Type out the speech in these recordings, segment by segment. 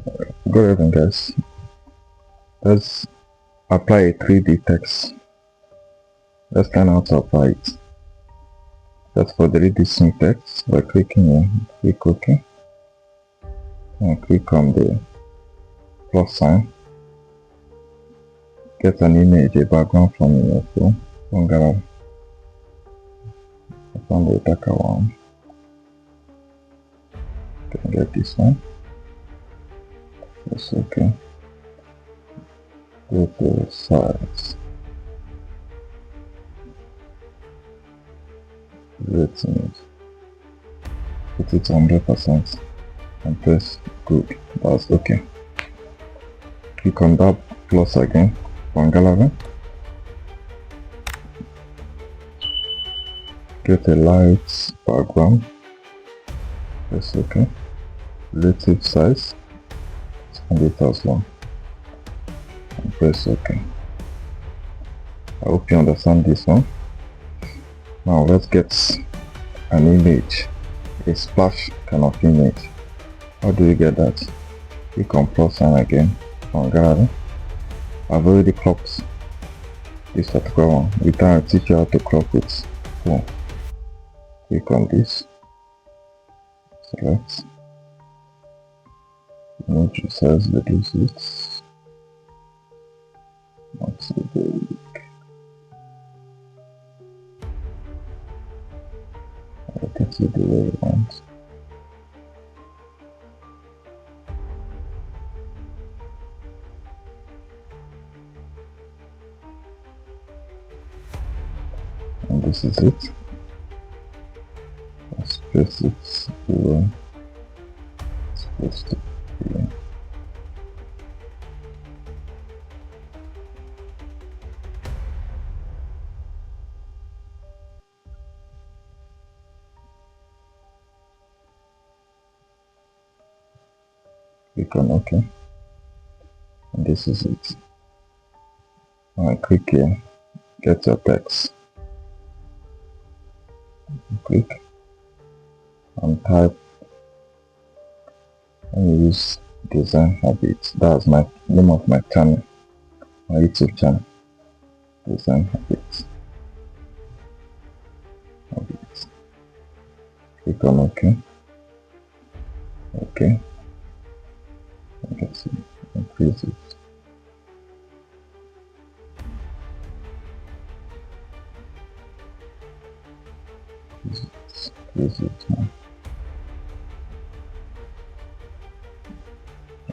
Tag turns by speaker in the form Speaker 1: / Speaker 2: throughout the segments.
Speaker 1: Good evening, guys. Let's apply a 3D text. Let's learn how to apply it. Just for the 3D syntax by clicking here, click OK, and click on the plus sign. Get an image, a background from your phone gallery. I found the darker one. Can get this one. That's okay. Go to size. Rating. Put it 100% and press good. That's okay. Click on that plus again from gallery. Get a light background. Press OK. Relative size 100,000 and press OK. I hope you understand this one. Now let's get an image, a splash kind of image. How do you get that? Click on plus sign again on gallery. I've already cropped this particular one. We can teach you how to crop it. So click on this, select image size, reduce it, not so big. I'll get it the way you want. And this is it. Let's press it the way it's supposed to be. Click on OK, and this is it. Now click here, get your text. Click and type and use design habits. That's my name of my channel, my YouTube channel. Design habits. Click on OK. OK. Let's increase it. Increase it now.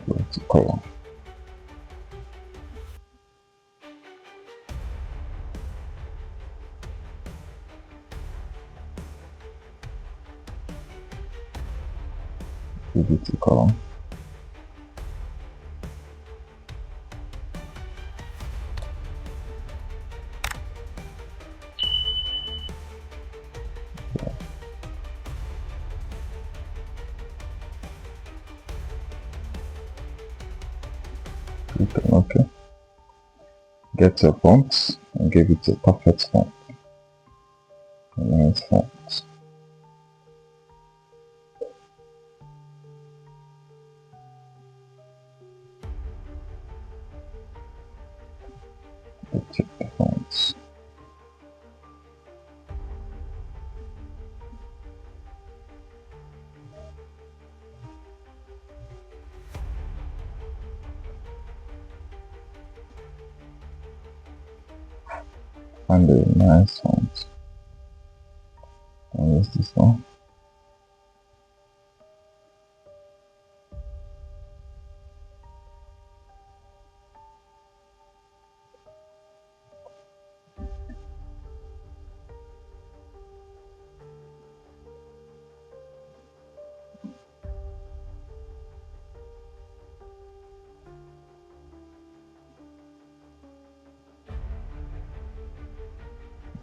Speaker 1: Go to color. Give it to color. Click on OK. Get your fonts and give it a perfect font. A nice font. Let's check the fonts. And a nice font. And use this one.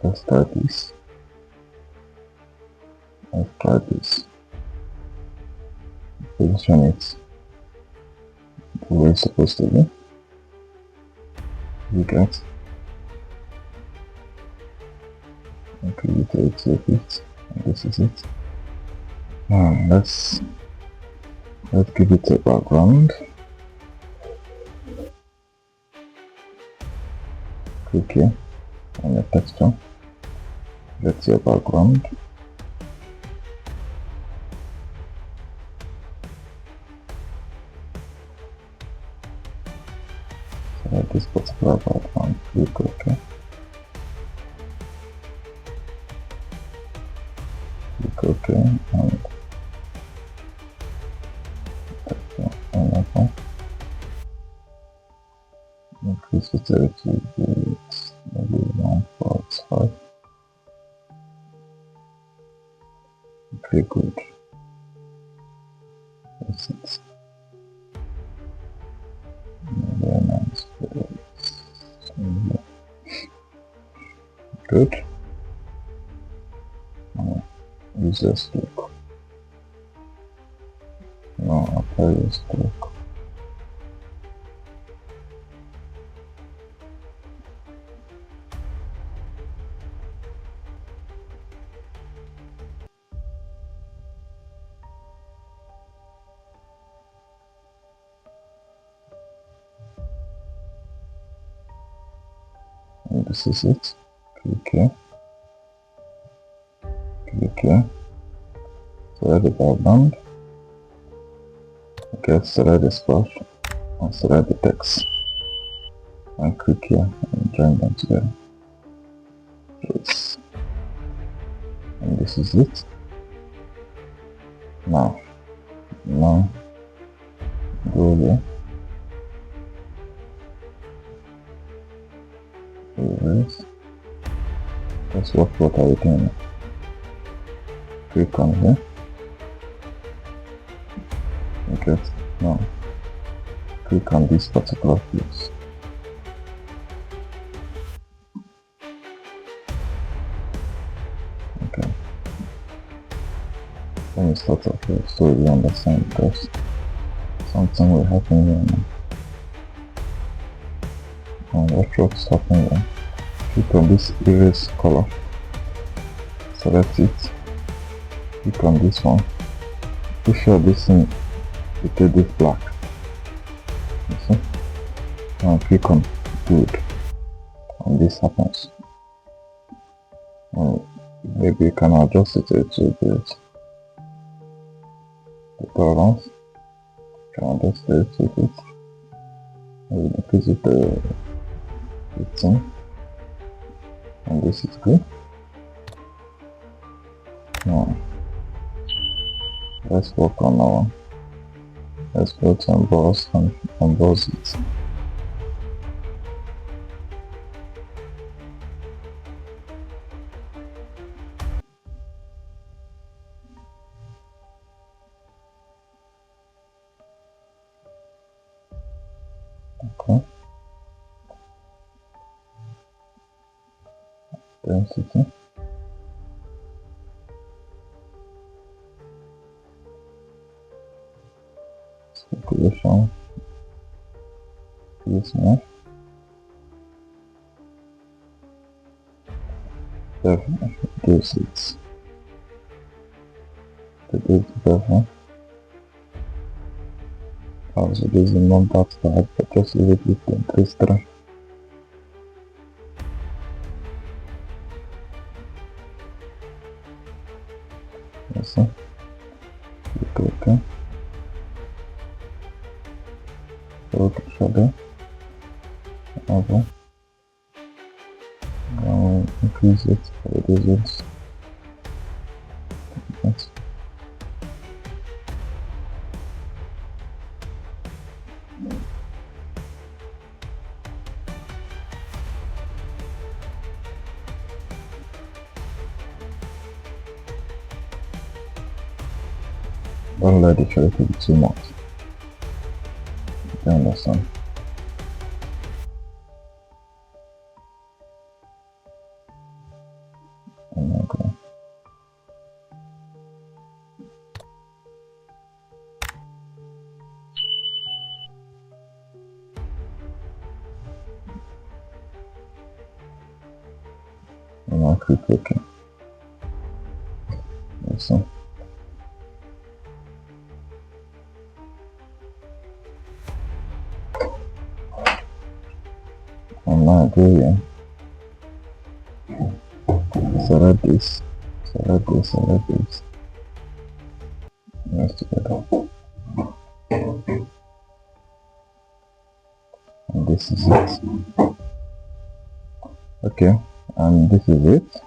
Speaker 1: Let's try this. Let's try this. Position it the way it's supposed to be. You get. Okay, you take it. And this is it. Now let's give it a background. click here on your texture, select your background, select this particular background, click OK, click OK, and increase the to maybe 145. Okay, good. That's it. Very nice. Good. Use a stroke. Now apply a stroke. And this is it. Click here. Click here. Select the background. Okay, select the splash and select the text. And click here and join them together. Yes. And this is it. Now go here. Reverse. Let's watch what are you doing. Click on here. Okay, now click on this particular place. Okay, let me start off here so you understand, because something will happen here now. And watch what's happening here. Click on this erase color, select it, click on this one, be sure this thing will take this black, you see, now click on good, and this happens. And maybe you can adjust it a little bit, the tolerance, you can adjust it a little bit, maybe increase it to 15, and this is good. Now let's work on our, let's go to emboss and emboss it. Okay, density, speculation, this mesh, definitely gives it the big bevel. Also this is not that bad, but just leave it with the increased strength. You see? Click OK. Look shadow. Okay. Now increase it, reduce it. Yes. Don't let it shadow be too much. You understand? Okay. And I'll click OK. Yes, and now go here select this, select this, select this. Nice together. And this is it. Okay, and this is it.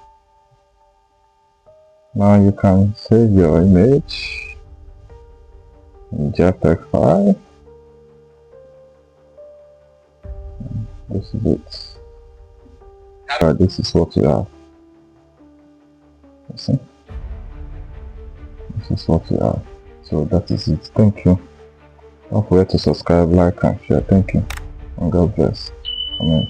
Speaker 1: Now you can save your image in JPEG file. This is it. Right, this is what you have. You see? This is what you have. So that is it. Thank you. Don't forget to subscribe, like, and share. Thank you. And God bless. Amen.